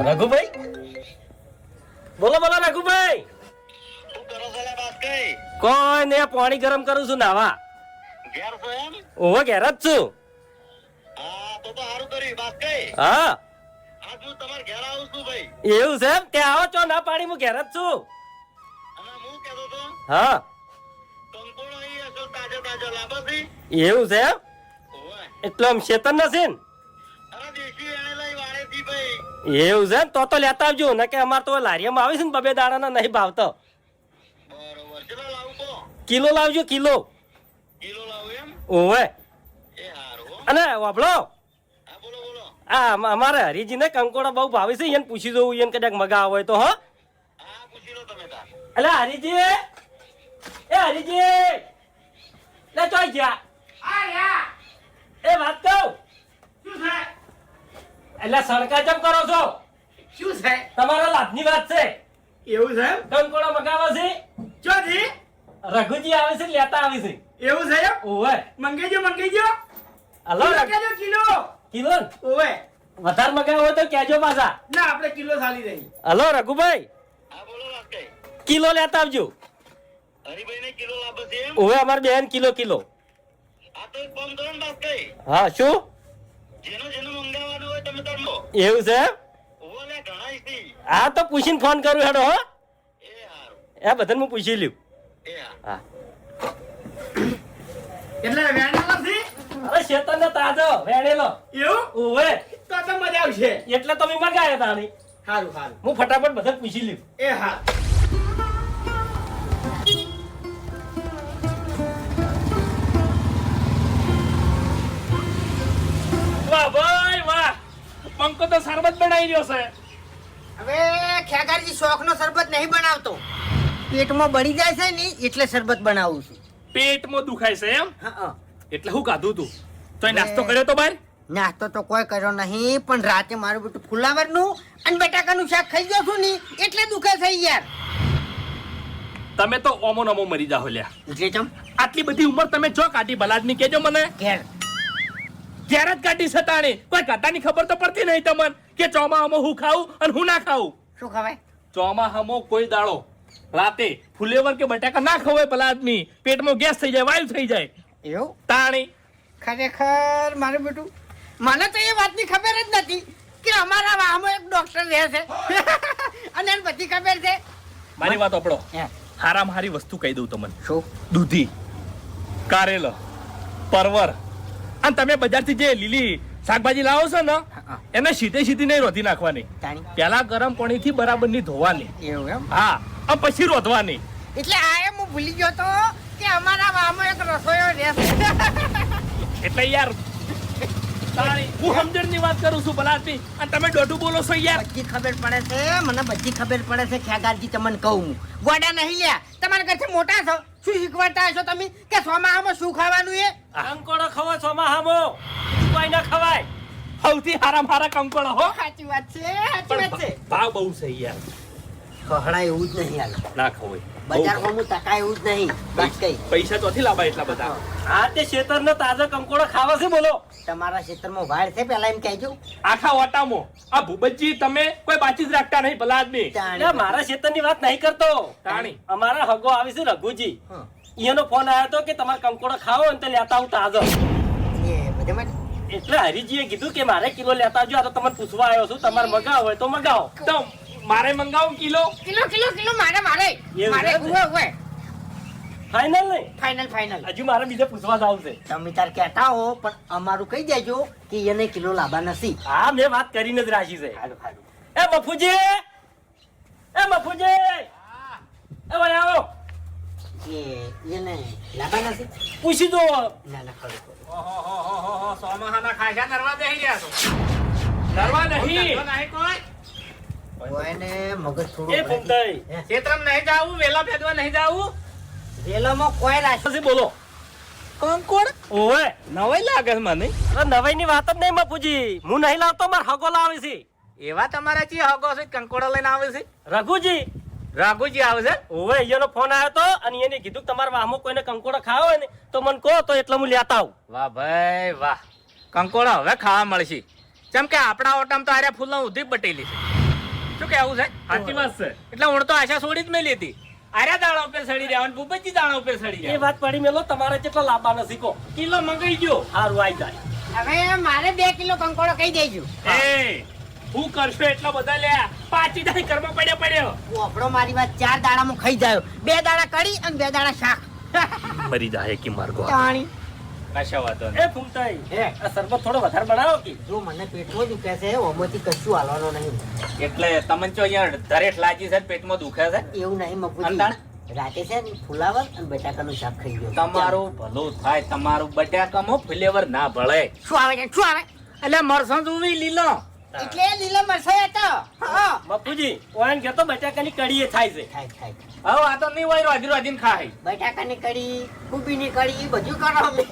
રઘુભાઈ બોલો બોલો રઘુભાઈ. શું કરો છો લે બાસ્કઈ? કોઈ ને પાણી ગરમ કરું છું નાવા. ઘેર છો એમ? ઓહો ઘેર જ છું. હા તો સારું કર્યું બાસ્કઈ. હા આજ હું તમારા ઘેર આવું છું ભાઈ. એવું છે એમ? ત્યાં આવો છો ના પાણી, હું ઘેર જ છું. અને હું કહેતો તો હા કંકોડો અહીં હશો તાજો તાજો લાંબાથી. એવું છે એમ? ઓય એટલે આમ શેતન નથી ને? અરે દેશી એને લઈ વાળેથી ભાઈ. એવું છે ને? તો લેતા આવજો ને કે અમારે તો લારીયામાં આવે છે ને બબે દાડાના નહીં ભાવતો. બરોબર કેટલા લાવું તો? કિલો લાવજો કિલો. કિલો લાવું એમ? ઓવે. એ હારું હો. અને વાપલો હા બોલો બોલો. અમારે હરીજી ને કંકોડા બહુ ભાવે છે, એને પૂછી દઉં એને કદાચ મગા હોય તો. હો હા પૂછી લો તમે તાર. એટલે હરીજી, એ હરીજી લે ચોઈ ગયા એ વાત કહું. શું છે? એટલે સડકા ચમ કરો છો? શું છે? તમારા લાભની વાત છે. એવું છે? કંકોડા મગાવા છે, ચોથી? રઘુજી આવે છે લેતા આવે છે. એવું છે એમ? ઓવે. મંગાઈજો મંગાઈજો. હલો કિલો કેજો કિલો. કિલો ને? ઓવે. વધારે મગાવો હોય તો કહેજો પાછા. ના આપણે કિલો થાલી રહી. હલો રઘુભાઈ, હા બોલો બાસ્કઈ. કિલો લેતા આવજો. હરીભાઈ ને કિલો લાંબો છે એમ? ઓવે અમારે બેન કિલો કિલો. આ તો એક કામ કરો ને બાસ્કઈ. હા શું જેનું મંગાવવાનું હોય તમે તરલો. એવું છે એમ? ઓવો લે ઘણા છે. હા તો પૂછીને ફોન કરું હેડો. હો એ હારું. એ બધાને હું પૂછી લ્યું. એ હા. હા એટલે વેણેલો છે? અરે શેતન ને તાજો વેણેલો. એવું? ઓવે તો મજા આવશે. એટલે તમે મગાયા તાણી. સારું સારું. હું ફટાફટ બધા પૂછી લ્યું. એ હા. વાહ ભાઈ વાહ, પંકો તો શરબત બનાવી રહ્યો છે. હવે ખેગારજી શોખનો શરબત નહીં બનાવતો, પેટમાં બળી જાય છે ને એટલે શરબત બનાવું છું. પેટમાં દુખાય છે એમ? હા એટલે હું ખાધું તું તો નાસ્તો કર્યો તો બાર? નાસ્તો તો કોઈ કર્યો નહીં, પણ રાતે મારું બેટું ફુલાવરનું અને બટાકાનું શાક ખાઈ ગયો છું ને એટલે દુખે છે યાર. તમે તો ઓમો નમો મરી જાઓ લ્યા. એટલે ચમ આટલી બધી ઉંમર તમે જો કાઢી ભલાદની કેજો મને. ઘેર ઘેર જ કાઢી સતાણી, કોઈ કટાની ખબર તો પડતી નહીં તમને કે ચોમાહામાં હું ખાવું અને હું ના ખાવું. શું ખવાય? ચોમાહામાં કોઈ દાડો રાતે ફુલેવર કે બટાકા ના ખવાય ભલા આદમી, પેટમાં ગેસ થઈ જાય, વાયુ થઈ જાય. એવું? તાણી ખરેખર મારું બેટું મને તો એ વાતની ખબર જ નથી કે અમારા વાહમાં એક ડોક્ટર રહે છે અને એને બધી ખબર છે. મારી વાત આપડો, હે, હારામાં હારી વસ્તુ કહી દઉં તમને. શું? દૂધી, કારેલો, પરવર અને તમે બજારથી જે લીલી શાકભાજી લાવો છો ને હા. એને સીધે સીધી નહીં રોધી નાખવાની. તાણી પેલા ગરમ પાણીથી બરાબરની ધોવાની. એવું એમ? હા, અને પછી રોધવાની. એટલે આ એમ હું ભૂલી ગયો તો કે અમારા વાહમાં એક રસોઈયો રહે છે. એટલે યાર તારી હું સમજણની વાત કરું છું ભલા આદમી, અને તમે દોઢું બોલો છો યાર. બધી ખબર પડે છે મને, બધી ખબર પડે છે ખેગારજી. તમને કહું હું ગોડા નહીં લ્યા, તમારા ઘરથી મોટા છો, શું શીખવાડતા હશો તમે કે સોમાહામાં શું ખાવાનું એ? કંકોડો ખવાય ચોમાહામો, બીજું કોઈ ના ખવાય. સૌથી હારામાં હારા કંકોળો હો. સાચી વાત છે, સાચી વાત છે. ભાવ બહુ છે યાર, કહડા એવું જ નહીં હાલ ના ખવાય. બજારમાં હું ટકા એવું જ નહીં. બસ કઈ પૈસા ચોથી લાવાય એટલા બધા. હા તે શેતર નો તાજો કંકોડો ખાવા છે બોલો. તમારા ક્ષેત્રમાં વાડ છે પેલા એમ કહેજો. આખા ઓટામાં આ ભૂપતજી તમે કોઈ બાચી જ રાખતા નહીં ભલા આદમી. એટલે મારા શેતર ની વાત નહીં કરતો. તાણી અમારા હગો આવે છે રઘુજી, હા. એનો ફોન આવ્યો હતો કે તમારે કંકોડો ખાવો ને તો લેતા આવું તાજો. એ બધે માટે એટલે હરીજીએ કીધું કે મારે કિલો લેતા આવજો. આ તો તમને પૂછવા આવ્યો છું, તમારે મગાવો હોય તો મગાવો. તો મારે મંગાવું કિલો. કિલો કિલો કિલો મારે મારે એવું મારે છે ને? ઉવે ઉવે ફાઈનલ નહીં? Final final. હજુ મારે બીજે પૂછવા જ આવશે. તમે તાર કહેતા હો પણ અમારું કહી દેજો કે એને કિલો લાવવા નથી. હા મેં વાત કરીને જ રાખી છે. હાલો હાલો. એ મફુજી, એ મફુજી, એ ભાઈ આવો, એને લાવવા નથી. પૂછી દો. ના ના ખરું ખરું. ઓહો સોમાહાના ખાજા નરવા દેહી ગયા છો. નરવા નહીં. ઓયને મગજ થોડું એ ફૂમતાઈ, ક્ષેત્રમ નહીં જાવું, વેલા ફેદવા નહીં જાવું. રેલોમાં કોઈ રાશ પછી બોલો. કંકોડ ઓવે, નવાઈ લાગે છે મને. અરે નવાઈ ની વાત જ નહીં મફુજી, હું નહીં લાવતો, માર હગો લાવે છે. એવા તમારા ચી હગો છે કંકોડો લઈને આવે છે? રઘુજી, રાઘુજી આવે છે. ઓવે એનો ફોન આવ્યો તો અને એને કીધું કે તમારા વાહમાં કોઈને કંકોડો ખાવો હોય ને તો મને કહો તો એટલે હું લેતા આવું. વાહ ભાઈ વાહ, કંકોડો હવે ખાવા મળશે. કેમ કે આપણા ઓટામ તો આર્યા ફૂલના ઉધી બટેલી છે શું કેવું છે સાચી વાત છે એટલે હું તો આશા છોડી જ મેલી હતી આર્યા દાણા ઉપર સડી રહ્યા અને ભૂપતજી દાણા ઉપર સડી એ રહ્યા વાત પડી મેલો તમારે કેટલા લાંબા નથી કો કિલો મંગાઈ ગયો સારું આવી જાય હવે મારે 2 કિલો કંકોડો કહી દેજો એ હું કરશો એટલા બધા લ્યા પાછી દાઈ કરવા પડ્યો ઓફળો મારી વાત 4 દાડામાં ખાઈ જાય 2 દાડા કઢી અને 2 દાડા શાક મરી જાય કે માર્ગો તાણી કશા વાતો એ ફૂમતાઈ હે. આ શરબત થોડો વધારે બનાવો કે જો મને પેટમાં દુખે છે ઓમાંથી કશું હાલવાનો નહીં એટલે તમને જો અહીંયા ધરેટ લાગી છે પેટમાં દુખે છે એવું નહીં મફુજી અંતાણ? રાતે છે ને ફુલાવર અને બટાકાનું શાક ખાઈ ગયો તમારું ભલું થાય તમારું બટાકામાં ફ્લેવર ના ભળે શું આવે છે શું આવે એટલે મરસણ જોવી લીલો એટલે લીલો મરચાઈ હતો હા બાપુજી ઓયન કહેતો બટાકાની કઢી એ થાય છે થાય થાય હવે આ તો નહીં હોય રોજી રોજીને ખાય બટાકાની કઢી કુબીની કઢી બધું કરો અમે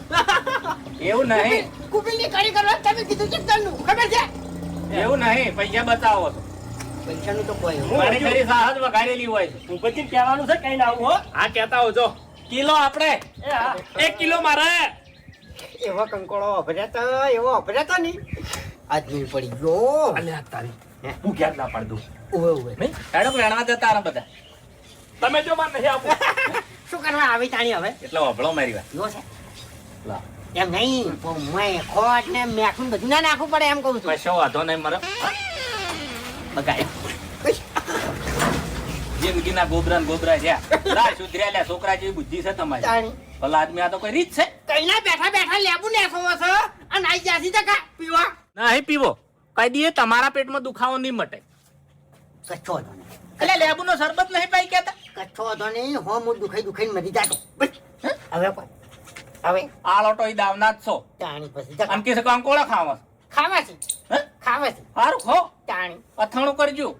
એવું નહીં કુબીની કઢી કરવા તમે કીધું છે તનું ખબર છે એવું નહીં પૈસા બચાવો છો પૈસાનું તો કોઈ મારી ઘરે સાહજ વઘારેલી હોય છે ફૂમપતજી કહેવાનું છે કઈ ના આવું હો હા કહેતા હોજો કિલો આપણે એ હા 1 કિલો મારે એવો કંકોળો અભર્યા તો નહીં આજ નહીં પડી ગયો અલ્યા તારી હું ક્યાં ના પાડ દઉં ઉવે ઉવે નહીં હેડો વેણવા જતા રહો બધા તમે જો માર નહીં આપો શું કરવા આવી તાણી હવે એટલે વભળો મારી વાત જો છે લા એમ નહીં પણ મેં ખોટ ને મેખું બધું ના નાખવું પડે એમ કહું છું કશો વાંધો નહીં મારે બગાય જિંદગીના ગોબરા ને ગોબરા જ્યાં લા સુધર્યા લ્યા છોકરા જેવી બુદ્ધિ છે તમારી તાણી ભલા આદમી આ તો કોઈ રીત છે કઈના બેઠા બેઠા લેબુ નેસો છો અને આઈ જાસી તકા પીવા નહીં પીવો કઈ દીએ તમારા પેટમાં દુખાવો નહીં મટે કચ્છો હતો ને એટલે લેબુનો શરબત નહીં પાઈ કેતા કચ્છો હતો ને હો હું દુખાઈ મરી જાતો બસ. હવે કોઈ હવે આ લોટો ઈ દાવના જ છો તાણી પછી આમ કે કંકોળા ખાવા ખાવા છે હે ખાવા છે સારું ખો તાણી અથાણું કરજો